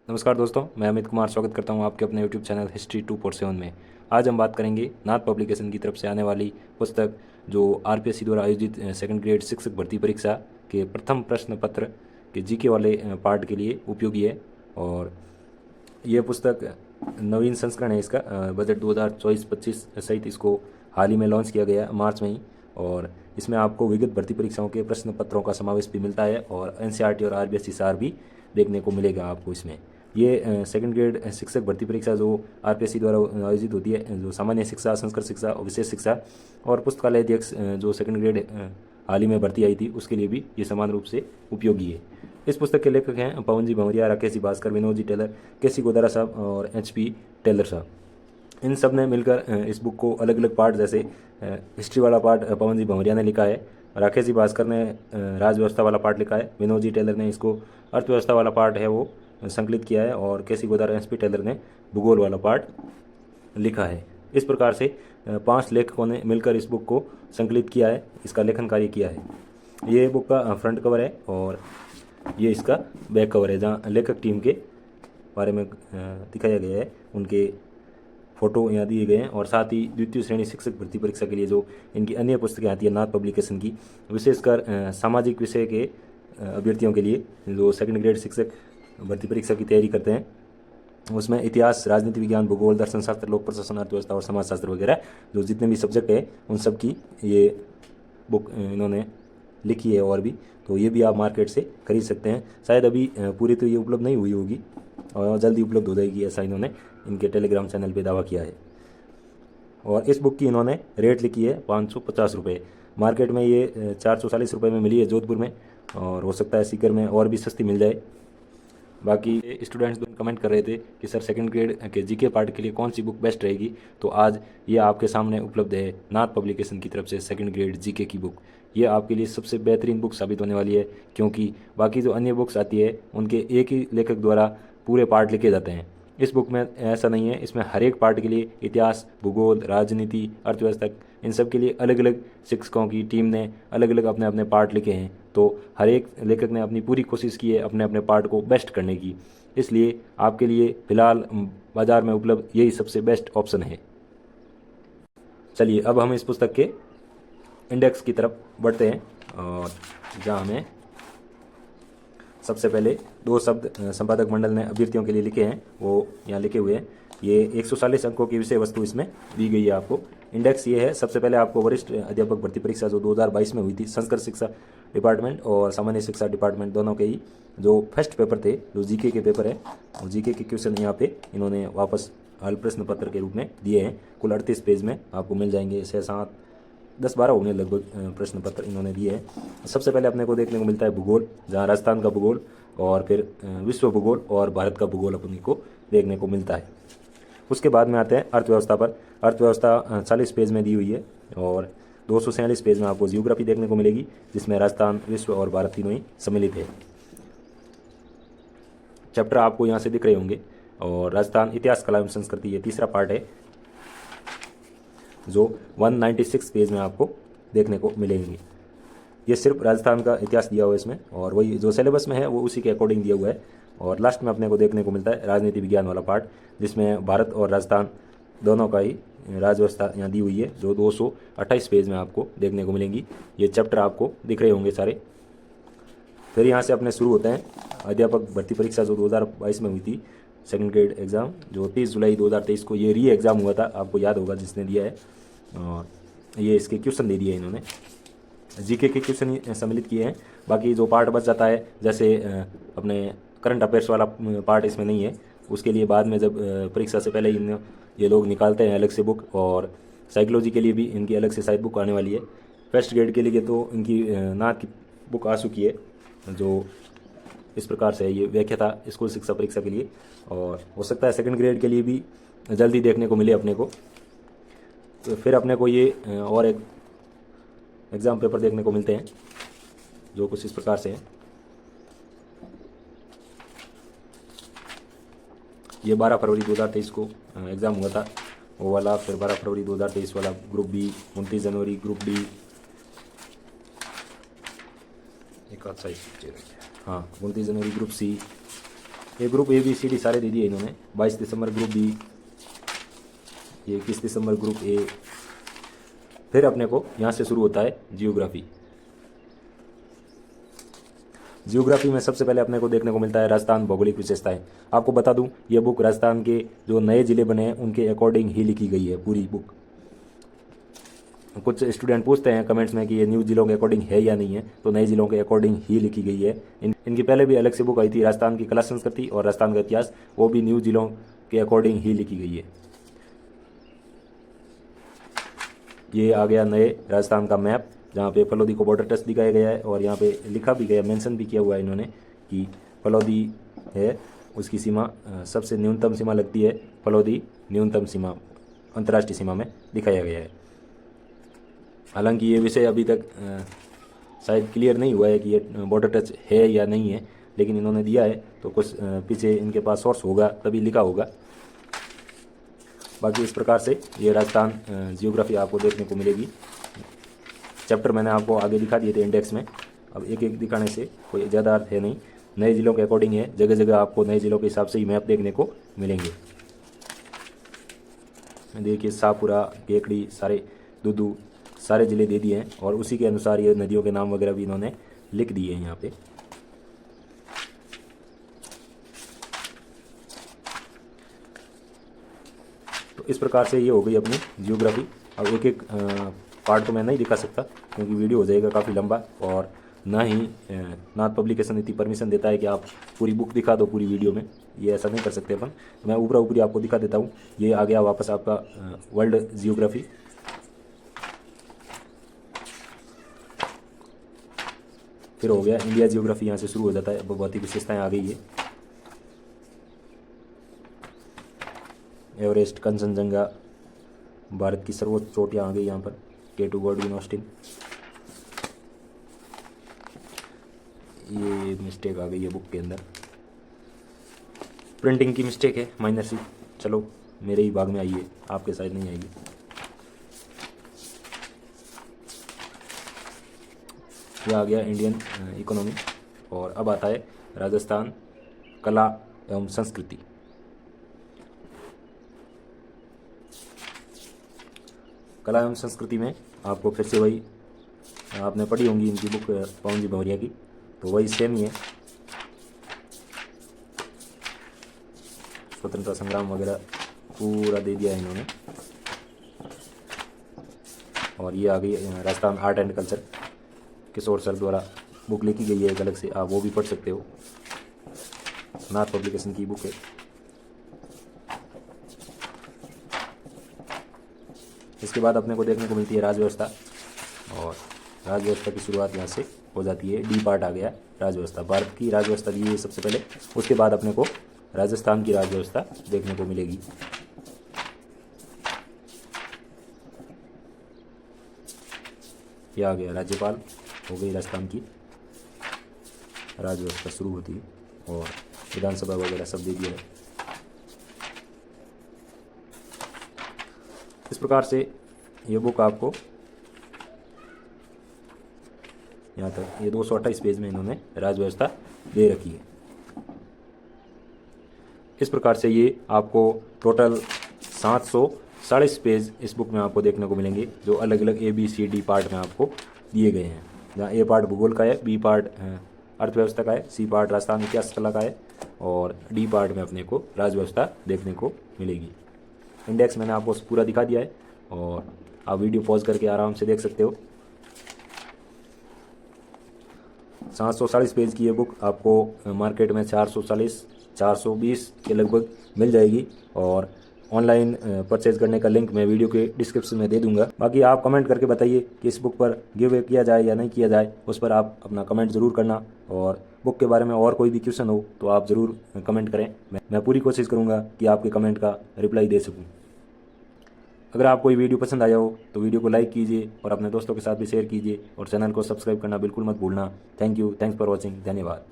नमस्कार दोस्तों, मैं अमित कुमार स्वागत करता हूं आपके अपने यूट्यूब चैनल हिस्ट्री 247 में। आज हम बात करेंगे नाथ पब्लिकेशन की तरफ से आने वाली पुस्तक जो आरपीएससी द्वारा आयोजित सेकंड ग्रेड शिक्षक भर्ती परीक्षा के प्रथम प्रश्न पत्र के जीके वाले पार्ट के लिए उपयोगी है। और यह पुस्तक नवीन संस्करण है इसका। बजट 2024-25 सहित इसको हाल ही में लॉन्च किया गया मार्च में ही। और इसमें आपको विगत भर्ती परीक्षाओं के प्रश्न पत्रों का समावेश भी मिलता है और एनसीईआरटी और आरबीएसई सार भी देखने को मिलेगा आपको इसमें। ये सेकंड ग्रेड शिक्षक भर्ती परीक्षा जो आरपीएससी द्वारा आयोजित होती है, जो सामान्य शिक्षा, संस्कृत शिक्षा और विशेष शिक्षा और पुस्तकालय अध्यक्ष जो सेकंड ग्रेड हाल ही में भर्ती आई थी उसके लिए भी ये समान रूप से उपयोगी है। इस पुस्तक के लेखक हैं पवन जी भंवरिया, राकेश जी भास्कर, विनोद जी टेलर, केसी गोदारा साहब और एचपी टेलर साहब। इन सब ने मिलकर इस बुक को अलग अलग पार्ट, जैसे हिस्ट्री वाला पार्ट पवन जी भंवरिया ने लिखा है, राकेश जी भास्कर ने राज व्यवस्था वाला पार्ट लिखा है, विनोद जी टेलर ने इसको अर्थव्यवस्था वाला पार्ट है वो संकलित किया है और केसी गोदारा एसपी टेलर ने भूगोल वाला पार्ट लिखा है। इस प्रकार से 5 लेखकों ने मिलकर इस बुक को संकलित किया है, इसका लेखन कार्य किया है। ये बुक का फ्रंट कवर है और ये इसका बैक कवर है, जहाँ लेखक टीम के बारे में दिखाया गया है, उनके फोटो यहाँ दिए गए हैं। और साथ ही द्वितीय श्रेणी शिक्षक भर्ती परीक्षा के लिए जो इनकी अन्य पुस्तकें आती है नाथ पब्लिकेशन की, विशेषकर सामाजिक विषय के अभ्यर्थियों के लिए जो सेकंड ग्रेड शिक्षक भर्ती परीक्षा की तैयारी करते हैं, उसमें इतिहास, राजनीति विज्ञान, भूगोल, दर्शन शास्त्र, लोक प्रशासन, अर्थव्यवस्था और समाजशास्त्र वगैरह जो जितने भी सब्जेक्ट है उन सब की ये बुक इन्होंने लिखी है। और भी तो ये भी आप मार्केट से खरीद सकते हैं। शायद अभी पूरी तो ये उपलब्ध नहीं हुई होगी और जल्दी उपलब्ध हो जाएगी, ऐसा इन्होंने इनके टेलीग्राम चैनल पे दावा किया है। और इस बुक की इन्होंने रेट लिखी है 550 रुपये। मार्केट में ये 440 रुपये में मिली है जोधपुर में, और हो सकता है सीकर में और भी सस्ती मिल जाए। बाकी स्टूडेंट्स कमेंट कर रहे थे कि सर सेकंड ग्रेड के जीके पार्ट के लिए कौन सी बुक बेस्ट रहेगी, तो आज ये आपके सामने उपलब्ध है नाथ पब्लिकेशन की तरफ से सेकंड ग्रेड जीके की बुक। ये आपके लिए सबसे बेहतरीन बुक साबित होने वाली है, क्योंकि बाकी जो अन्य बुक्स आती है उनके एक ही लेखक द्वारा पूरे पार्ट लिखे जाते हैं। इस बुक में ऐसा नहीं है, इसमें हर एक पार्ट के लिए इतिहास, भूगोल, राजनीति, अर्थव्यवस्था, इन सब के लिए अलग अलग शिक्षकों की टीम ने अलग अलग अपने अपने पार्ट लिखे हैं। तो हर एक लेखक ने अपनी पूरी कोशिश की है अपने अपने पार्ट को बेस्ट करने की, इसलिए आपके लिए फ़िलहाल बाज़ार में उपलब्ध यही सबसे बेस्ट ऑप्शन है। चलिए अब हम इस पुस्तक के इंडेक्स की तरफ बढ़ते हैं, और जहाँ हमें सबसे पहले 2 शब्द संपादक मंडल ने अभ्यर्थियों के लिए लिखे हैं वो यहाँ लिखे हुए हैं। ये 140 अंकों की विषय वस्तु इसमें दी गई है आपको। इंडेक्स ये है, सबसे पहले आपको वरिष्ठ अध्यापक भर्ती परीक्षा जो 2022 में हुई थी, संस्कृत शिक्षा डिपार्टमेंट और सामान्य शिक्षा डिपार्टमेंट दोनों के ही जो फर्स्ट पेपर थे, जो जीके के पेपर है, और जीके के क्वेश्चन यहाँ पे इन्होंने वापस हल प्रश्न पत्र के रूप में दिए हैं। कुल 38 पेज में आपको मिल जाएंगे, 6-7 10-12 होंगे लगभग प्रश्न पत्र इन्होंने दिए हैं। सबसे पहले अपने को देखने को मिलता है भूगोल, जहाँ राजस्थान का भूगोल और फिर विश्व भूगोल और भारत का भूगोल अपने को देखने को मिलता है। उसके बाद में आते हैं अर्थव्यवस्था पर। अर्थव्यवस्था 40 पेज में दी हुई है और 246 पेज में आपको जियोग्राफी देखने को मिलेगी, जिसमें राजस्थान, विश्व और भारत तीनों ही सम्मिलित है। चैप्टर आपको यहाँ से दिख रहे होंगे। और राजस्थान, इतिहास, कला एवं संस्कृति, ये तीसरा पार्ट है जो 196 पेज में आपको देखने को मिलेंगे। ये सिर्फ राजस्थान का इतिहास दिया हुआ है इसमें, और वही जो सिलेबस में है वो उसी के अकॉर्डिंग दिया हुआ है। और लास्ट में अपने को देखने को मिलता है राजनीति विज्ञान वाला पार्ट, जिसमें भारत और राजस्थान दोनों का ही राजव्यवस्था यहाँ दी हुई है, जो 228 पेज में आपको देखने को मिलेंगी। ये चैप्टर आपको दिख रहे होंगे सारे। फिर यहाँ से अपने शुरू होते हैं अध्यापक भर्ती परीक्षा जो 2022 में हुई थी, सेकंड ग्रेड एग्ज़ाम, जो 30 जुलाई 2023 को ये री एग्ज़ाम हुआ था, आपको याद होगा जिसने दिया है। और ये इसके क्वेश्चन दे दिए इन्होंने, जीके के क्वेश्चन सम्मिलित किए हैं। बाकी जो पार्ट बच जाता है, जैसे अपने करंट अफेयर्स वाला पार्ट इसमें नहीं है, उसके लिए बाद में जब परीक्षा से पहले ये लोग निकालते हैं अलग से बुक। और साइकोलॉजी के लिए भी इनकी अलग से शायद बुक आने वाली है। फर्स्ट ग्रेड के लिए तो इनकी नाथ की बुक आ चुकी है, जो इस प्रकार से ये व्याख्या था स्कूल शिक्षा परीक्षा के लिए, और हो सकता है सेकंड ग्रेड के लिए भी जल्दी देखने को मिले अपने को। तो फिर अपने को ये और एक एग्ज़ाम पेपर देखने को मिलते हैं जो कुछ इस प्रकार से है। ये 12 फरवरी 2023 को एग्ज़ाम हुआ था वो वाला, फिर 12 फरवरी 2023 वाला ग्रुप बी, 29 जनवरी ग्रुप डी, एक आध साइज, हाँ 29 जनवरी ग्रुप सी, ये group A B C D सारे दे दिए इन्होंने। 22 दिसंबर ग्रुप बी, ये 21 दिसंबर ग्रुप ए। फिर अपने को यहाँ से शुरू होता है जियोग्राफी। जियोग्राफी में सबसे पहले अपने को देखने को मिलता है राजस्थान भौगोलिक विशेषताएं। आपको बता दूं ये बुक राजस्थान के जो नए ज़िले बने हैं उनके अकॉर्डिंग ही लिखी गई है पूरी बुक। कुछ स्टूडेंट पूछते हैं कमेंट्स में कि ये न्यू जिलों के अकॉर्डिंग है या नहीं है, तो नए जिलों के अकॉर्डिंग ही लिखी गई है। इनकी पहले भी अलग से बुक आई थी, राजस्थान की कला संस्कृति और राजस्थान का इतिहास, वो भी न्यू जिलों के अकॉर्डिंग ही लिखी गई है। ये आ गया नए राजस्थान का मैप, जहाँ पे फलोदी को बॉर्डर टच दिखाया गया है और यहाँ पे लिखा भी गया, मेंशन भी किया हुआ है इन्होंने कि फलोदी है उसकी सीमा सबसे न्यूनतम सीमा लगती है, फलोदी न्यूनतम सीमा अंतर्राष्ट्रीय सीमा में दिखाया गया है। हालांकि ये विषय अभी तक शायद क्लियर नहीं हुआ है कि ये बॉर्डर टच है या नहीं है, लेकिन इन्होंने दिया है तो कुछ पीछे इनके पास सोर्स होगा तभी लिखा होगा। बाकी इस प्रकार से ये राजस्थान जियोग्राफी आपको देखने को मिलेगी। चैप्टर मैंने आपको आगे दिखा दिए थे इंडेक्स में, अब एक एक दिखाने से कोई ज़्यादा अर्थ है नहीं। नए ज़िलों के अकॉर्डिंग है, जगह जगह आपको नए ज़िलों के हिसाब से ही मैप देखने को मिलेंगे। देखिए शाहपुरा, केकड़ी, सारे दुदू सारे ज़िले दे दिए हैं और उसी के अनुसार ये नदियों के नाम वगैरह भी इन्होंने लिख दिए हैं यहाँ पे। तो इस प्रकार से ये हो गई अपनी जियोग्राफी। अब एक एक पार्ट तो मैं नहीं दिखा सकता क्योंकि वीडियो हो जाएगा काफ़ी लंबा, और ना ही नाथ पब्लिकेशन इतनी परमिशन देता है कि आप पूरी बुक दिखा दो पूरी वीडियो में, ये ऐसा नहीं कर सकते अपन। मैं ऊपरी ऊपरी आपको दिखा देता हूँ। ये आ गया वापस आपका वर्ल्ड जियोग्राफी। फिर हो गया इंडिया जियोग्राफी, यहाँ से शुरू हो जाता है। अब भौतिक विशेषताएं आ गई है। एवरेस्ट, कंचनजंगा, भारत की सर्वोच्च चोटियाँ आ गई यहाँ पर, K2 गॉडविन ऑस्टिन। ये मिस्टेक आ गई है बुक के अंदर, प्रिंटिंग की मिस्टेक है, माइनर सी। चलो मेरे ही भाग में आई है, आपके साइड नहीं आएगी। यह आ गया इंडियन इकोनॉमी। और अब आता है राजस्थान कला एवं संस्कृति। कला एवं संस्कृति में आपको फिर से वही आपने पढ़ी होंगी इनकी बुक पवन जी भवरिया की, तो वही सेम ही है। स्वतंत्रता संग्राम वगैरह पूरा दे दिया है इन्होंने। और ये आ गई Rajasthan art and culture, Kishore sir द्वारा बुक लिखी गई है एक अलग से, आप वो भी पढ़ सकते हो, नाथ पब्लिकेशन की बुक है। इसके बाद अपने को देखने को मिलती है राजव्यवस्था, और राजव्यवस्था की शुरुआत यहाँ से हो जाती है। डी पार्ट आ गया राजव्यवस्था, भारत की राजव्यवस्था दी है सबसे पहले, उसके बाद अपने को राजस्थान की राजव्यवस्था देखने को मिलेगी। यह आ गया राज्यपाल, हो गई राजस्थान की राजव्यवस्था शुरू होती है, और विधानसभा वगैरह सब दे दिया है। इस प्रकार से ये बुक आपको यहाँ तक, ये 228 पेज में इन्होंने राजव्यवस्था दे रखी है। इस प्रकार से ये आपको टोटल 740 पेज इस बुक में आपको देखने को मिलेंगे, जो अलग अलग ABCD पार्ट में आपको दिए गए हैं। जहाँ A पार्ट भूगोल का है, B पार्ट अर्थव्यवस्था का है, C पार्ट राजस्थान इतिहास कला का है, और D पार्ट में अपने को राजव्यवस्था देखने को मिलेगी। इंडेक्स मैंने आपको पूरा दिखा दिया है, और आप वीडियो पॉज करके आराम से देख सकते हो। 740 पेज की ये बुक आपको मार्केट में 440-420 के लगभग मिल जाएगी, और ऑनलाइन परचेज करने का लिंक मैं वीडियो के डिस्क्रिप्शन में दे दूंगा। बाकी आप कमेंट करके बताइए कि इस बुक पर गिव अवे किया जाए या नहीं किया जाए, उस पर आप अपना कमेंट ज़रूर करना। और बुक के बारे में और कोई भी क्वेश्चन हो तो आप ज़रूर कमेंट करें, मैं पूरी कोशिश करूँगा कि आपके कमेंट का रिप्लाई दे सकूँ। अगर आपको ये वीडियो पसंद आया हो तो वीडियो को लाइक कीजिए और अपने दोस्तों के साथ भी शेयर कीजिए, और चैनल को सब्सक्राइब करना बिल्कुल मत भूलना। Thank you, thanks for watching, धन्यवाद।